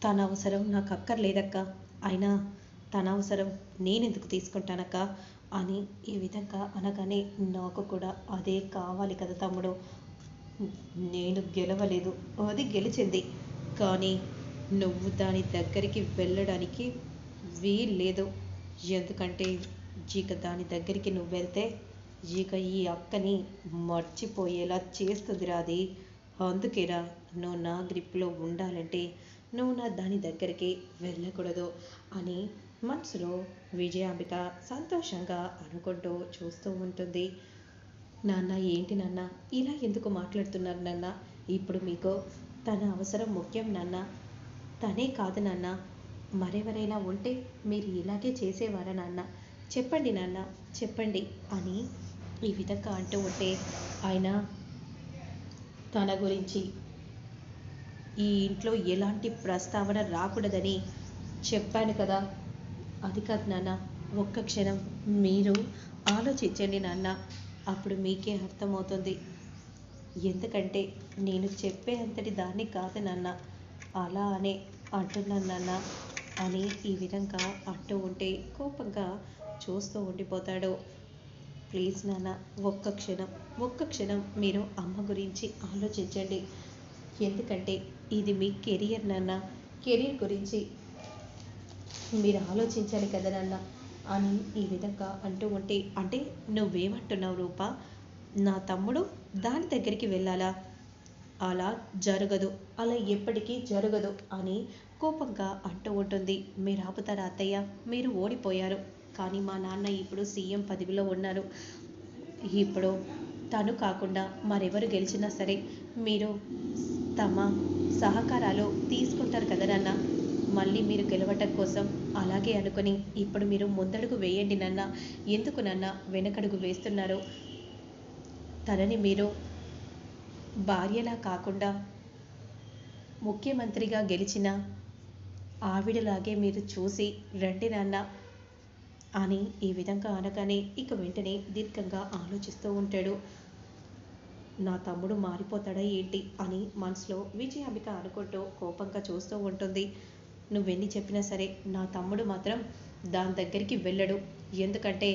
తన అవసరం నాకు అక్కర్లేదక్క, అయినా తన అవసరం నేనెందుకు తీసుకుంటానక్క అని ఈ విధంగా అనగానే, నాకు కూడా అదే కావాలి కదా తమ్ముడు. నేను గెలవలేదు, అది గెలిచింది. కానీ నువ్వు దాని దగ్గరికి వెళ్ళడానికి వీల్లేదు. ఎందుకంటే ఇక దాని దగ్గరికి నువ్వు వెళ్తే ఇక ఈ అక్కని మర్చిపోయేలా చేస్తుందిరా అది. అందుకేరా నువ్వు నా గ్రిప్లో ఉండాలంటే నువ్వు నా దాని దగ్గరికి వెళ్ళకూడదు అని మనసులో విజయాంబిక సంతోషంగా అనుకుంటూ చూస్తూ ఉంటుంది. నాన్న ఏంటి నాన్న ఇలా ఎందుకు మాట్లాడుతున్నారు నాన్న? ఇప్పుడు మీకు తన అవసరం ముఖ్యం నాన్న. తనే కాదు నాన్న, మరెవరైనా ఉంటే మీరు ఇలాగే చేసేవారా నాన్న? చెప్పండి నాన్న, చెప్పండి అని ఈ విధంగా అంటూ ఉంటే, ఆయన తన గురించి ఈ ఇంట్లో ఎలాంటి ప్రస్తావన రాకూడదని చెప్పాను కదా. అది కాదు నాన్న, ఒక్క క్షణం మీరు ఆలోచించండి నాన్న, అప్పుడు మీకే అర్థమవుతుంది. ఎందుకంటే నేను చెప్పే అంతటి దాన్ని కాదు నాన్న, అలా అనే అంటున్నాను నాన్న అని ఈ విధంగా అంటూ ఉంటే కోపంగా చూస్తూ ఉండిపోతాడు. ప్లీజ్ నాన్న, ఒక్క క్షణం మీరు అమ్మ గురించి ఆలోచించండి. ఎందుకంటే ఇది మీ కెరియర్ నాన్న, కెరీర్ గురించి మీరు ఆలోచించాలి కదా నాన్న అని ఈ విధంగా అంటూ ఉంటే, అంటే నువ్వేమంటున్నావు రూపా? నా తమ్ముడు దాని దగ్గరికి వెళ్ళాలా? అలా జరగదు, అలా ఎప్పటికీ జరగదు అని కోపంగా అంటూ ఉంటుంది. మీరు ఆపుతారా అత్తయ్య? మీరు ఓడిపోయారు, కానీ మా నాన్న ఇప్పుడు సీఎం పదవిలో ఉన్నారు. ఇప్పుడు తను కాకుండా మరెవరు గెలిచినా సరే మీరు తమ సహకారాలు తీసుకుంటారు కదా నాన్న. మళ్ళీ మీరు గెలవటం కోసం అలాగే అనుకుని ఇప్పుడు మీరు ముందడుగు వేయండి నాన్న. ఎందుకు నాన్న వెనకడుగు వేస్తున్నారు? తనని మీరు భార్యలా కాకుండా ముఖ్యమంత్రిగా గెలిచిన ఆవిడలాగే మీరు చూసి రండి నాన్న అని ఈ విధంగా అనగానే ఇక వెంటనే దీర్ఘంగా ఆలోచిస్తూ ఉంటాడు. నా తమ్ముడు మారిపోతాడా ఏంటి అని మనసులో విజయాంబిక అనుకుంటూ కోపంగా చూస్తూ ఉంటుంది. నువ్వెన్ని చెప్పినా సరే నా తమ్ముడు మాత్రం దాని దగ్గరికి వెళ్ళడు. ఎందుకంటే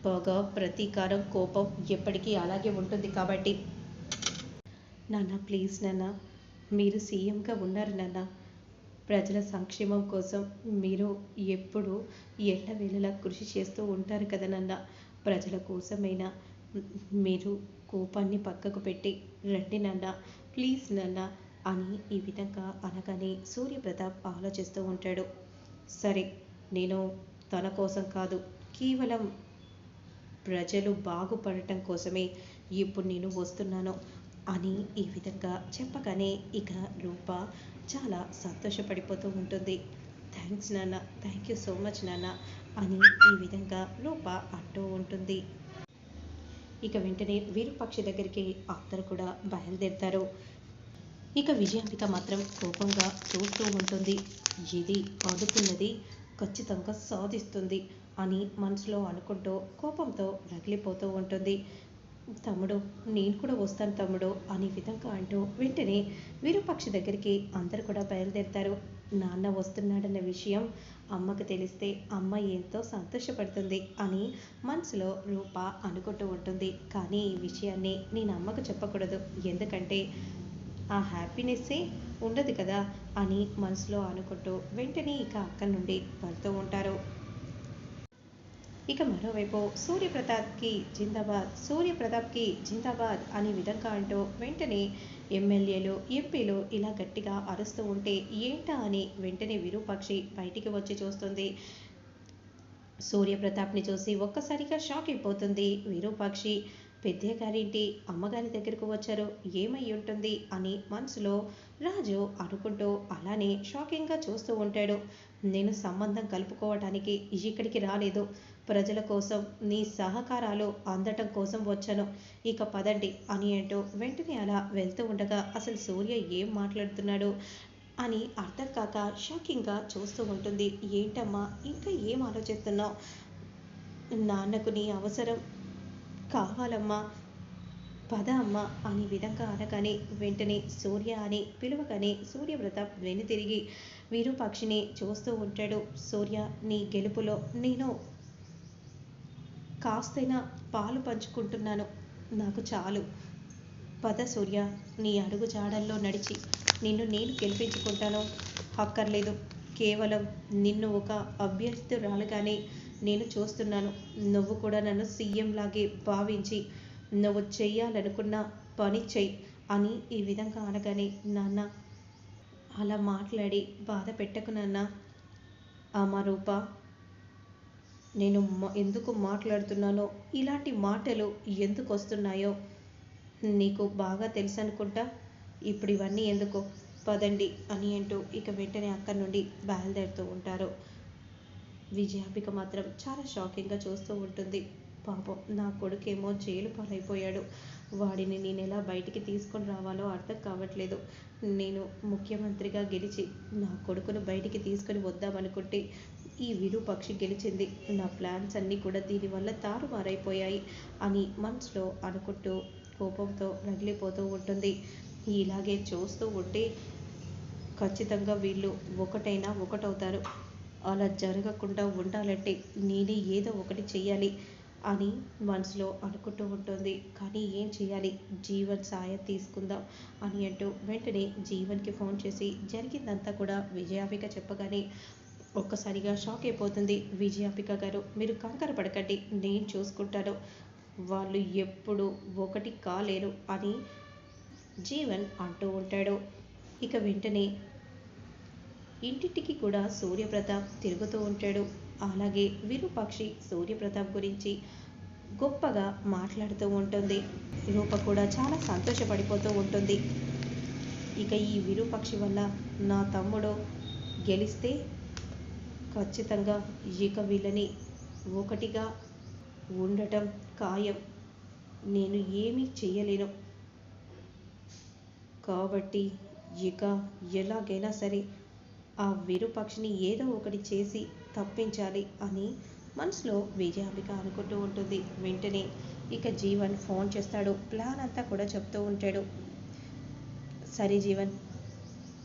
పగ, ప్రతీకారం, కోపం ఎప్పటికీ అలాగే ఉంటుంది కాబట్టి. నాన్న ప్లీజ్ నాన్న, మీరు సీఎంగా ఉన్నారు నాన్న. ప్రజల సంక్షేమం కోసం మీరు ఎప్పుడు ఎల్లవేళలా కృషి చేస్తూ ఉంటారు కదా నాన్న. ప్రజల కోసమైనా మీరు కోపాన్ని పక్కకు పెట్టి రండి నాన్న, ప్లీజ్ నాన్న అని ఈ విధంగా అనగానే సూర్యప్రతాప్ ఆలోచిస్తూ ఉంటాడు. సరే, నేను తన కోసం కాదు, కేవలం ప్రజలు బాగుపడటం కోసమే ఇప్పుడు నేను వస్తున్నాను అని ఈ విధంగా చెప్పగానే ఇక రూప చాలా సంతోషపడిపోతూ ఉంటుంది. థ్యాంక్స్ నాన్న, థ్యాంక్ యూ సో మచ్ నాన్న అని ఈ విధంగా రూప అంటూ ఉంటుంది. ఇక వెంటనే విరూపాక్షి దగ్గరికి అందరూ కూడా బయలుదేరుతారు. ఇక విజయాంబిక మాత్రం కోపంగా చూస్తూ ఉంటుంది. ఇది అనుకున్నది ఖచ్చితంగా సాధిస్తుంది అని మనసులో అనుకుంటూ కోపంతో రగిలిపోతూ ఉంటుంది. తమ్ముడు నేను కూడా వస్తాను తమ్ముడు అని విధంగా అంటూ వెంటనే విరూపాక్షి దగ్గరికి అందరు కూడా బయలుదేరుతారు. నాన్న వస్తున్నాడన్న విషయం అమ్మకు తెలిస్తే అమ్మ ఎంతో సంతోషపడుతుంది అని మనసులో రూప అనుకుంటూ ఉంటుంది. కానీ ఈ విషయాన్ని నేను అమ్మకు చెప్పకూడదు, ఎందుకంటే ఆ హ్యాపీనెస్సే ఉండదు కదా అని మనసులో అనుకుంటూ వెంటనే ఇక అక్కడి నుండి వెళ్తూ ఉంటారు. ఇక మరోవైపు సూర్యప్రతాప్కి జిందాబాద్ అనే విధంగా అంటూ వెంటనే ఎమ్మెల్యేలు, ఎంపీలు ఇలా గట్టిగా అరుస్తూ ఉంటే ఏంటా అని వెంటనే విరూపాక్షి బయటికి వచ్చి చూస్తుంది. సూర్యప్రతాప్ని చూసి ఒక్కసారిగా షాక్ అయిపోతుంది విరూపాక్షి. పెద్దయ్య గారేంటి అమ్మగారి దగ్గరకు వచ్చారు, ఏమై ఉంటుంది అని మనసులో రాజు అనుకుంటూ అలానే షాకింగ్గా చూస్తూ ఉంటాడు. నేను సంబంధం కలుపుకోవటానికి ఇక్కడికి రాలేదు, ప్రజల కోసం నీ సహకారాలు అందటం కోసం వచ్చాను, ఇక పదండి అని అంటూ వెంటనే అలా వెళ్తూ ఉండగా అసలు సూర్య ఏం మాట్లాడుతున్నాడు అని అర్థం కాక షాకింగ్గా చూస్తూ ఉంటుంది. ఏంటమ్మా ఇంకా ఏం ఆలోచిస్తున్నావు? నాన్నకు నీ అవసరం కావాలమ్మా, పద అమ్మ అనే విధంగా అనగానే వెంటనే సూర్య అని పిలువగానే సూర్యప్రతాప్ వెనుతిరిగి విరూపాక్షిని చూస్తూ ఉంటాడు. సూర్య, నీ గెలుపులో నేను కాస్తైనా పాలు పంచుకుంటున్నాను, నాకు చాలు. పద సూర్య, నీ అడుగు జాడల్లో నడిచి నిన్ను నేను గెలిపించుకుంటాను. అక్కర్లేదు, కేవలం నిన్ను ఒక అభ్యర్థురాలుగానే నేను చూస్తున్నాను. నువ్వు కూడా నన్ను సీఎం లాగే భావించి నువ్వు చెయ్యాలనుకున్న పని చెయ్యి అని ఈ విధంగా అనగానే, నాన్న అలా మాట్లాడి బాధ పెట్టకు నాన్న. అమ్మ రూప, నేను ఎందుకు మాట్లాడుతున్నానో, ఇలాంటి మాటలు ఎందుకు వస్తున్నాయో నీకు బాగా తెలుసు అనుకుంటా. ఇప్పుడు ఇవన్నీ ఎందుకు, పదండి అని అంటూ ఇక వెంటనే అక్కడి నుండి బయలుదేరుతూ ఉంటారు. విజయాపిక మాత్రం చాలా షాకింగ్గా చూస్తూ ఉంటుంది. పాపం నా కొడుకేమో జైలు పాలైపోయాడు, వాడిని నేను ఎలా బయటికి తీసుకొని రావాలో అర్థం కావట్లేదు. నేను ముఖ్యమంత్రిగా గెలిచి నా కొడుకును బయటికి తీసుకొని వద్దామనుకుంటే ఈ విరూపాక్షి గెలిచింది. నా ప్లాన్స్ అన్నీ కూడా దీనివల్ల తారుమారైపోయాయి అని మనసులో అనుకుంటూ కోపంతో రగిలిపోతూ ఉంటుంది. ఇలాగే చూస్తూ ఉంటే ఖచ్చితంగా వీళ్ళు ఒకటైనా ఒకటవుతారు. అలా జరగకుండా ఉండాలంటే నేనే ఏదో ఒకటి చెయ్యాలి అని మనసులో అనుకుంటూ ఉంటుంది. కానీ ఏం చేయాలి, జీవన్ సాయం తీసుకుందాం అని అంటూ వెంటనే జీవన్కి ఫోన్ చేసి జరిగిందంతా కూడా విజయాపిక చెప్పగానే ఒక్కసారిగా షాక్ అయిపోతుంది. విజయాపిక గారు, మీరు కంగారు పడకండి, నేను చూసుకుంటాను, వాళ్ళు ఎప్పుడు ఒకటి కాలేరు అని జీవన్ అంటూ ఉంటాడు. ఇక వెంటనే ఇంటింటికి కూడా సూర్యప్రతాప్ తిరుగుతూ ఉంటాడు. అలాగే విరూపాక్షి సూర్యప్రతాప్ గురించి గొప్పగా మాట్లాడుతూ ఉంటుంది. రూప కూడా చాలా సంతోషపడిపోతూ ఉంటుంది. ఇక ఈ విరూపాక్షి వల్ల నా తమ్ముడు గెలిస్తే ఖచ్చితంగా ఇక వీళ్ళని ఒకటిగా ఉండటం ఖాయం. నేను ఏమీ చెయ్యలేను కాబట్టి ఇక ఎలాగైనా సరే ఆ విరూపాక్షిని ఏదో ఒకటి చేసి తప్పించాలి అని మనసులో విజయాంబిక అనుకుంటూ ఉంటుంది. వెంటనే ఇక జీవన్ ఫోన్ చేస్తాడు. ప్లాన్ అంతా కూడా చెప్తూ ఉంటాడు. సరే జీవన్,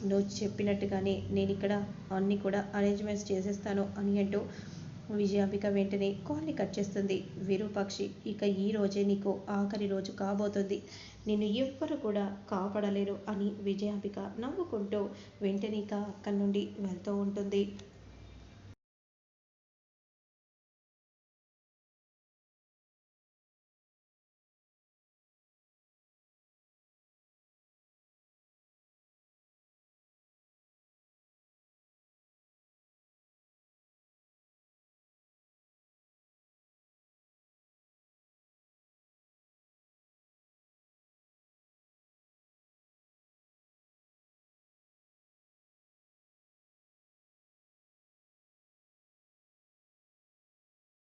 నువ్వు చెప్పినట్టుగానే నేను ఇక్కడ అన్నీ కూడా అరేంజ్మెంట్స్ చేసేస్తాను అని అంటూ విజయాంబిక వెంటనే కాల్ని కట్ చేస్తుంది. విరూపాక్షి, ఇక ఈ రోజే నీకు ఆఖరి రోజు కాబోతుంది, నిన్ను ఎవ్వరు కూడా కాపాడలేరు అని విజయాంబిక నవ్వుకుంటూ వెంటనే ఇక అక్కడి నుండి వెళ్తూ ఉంటుంది.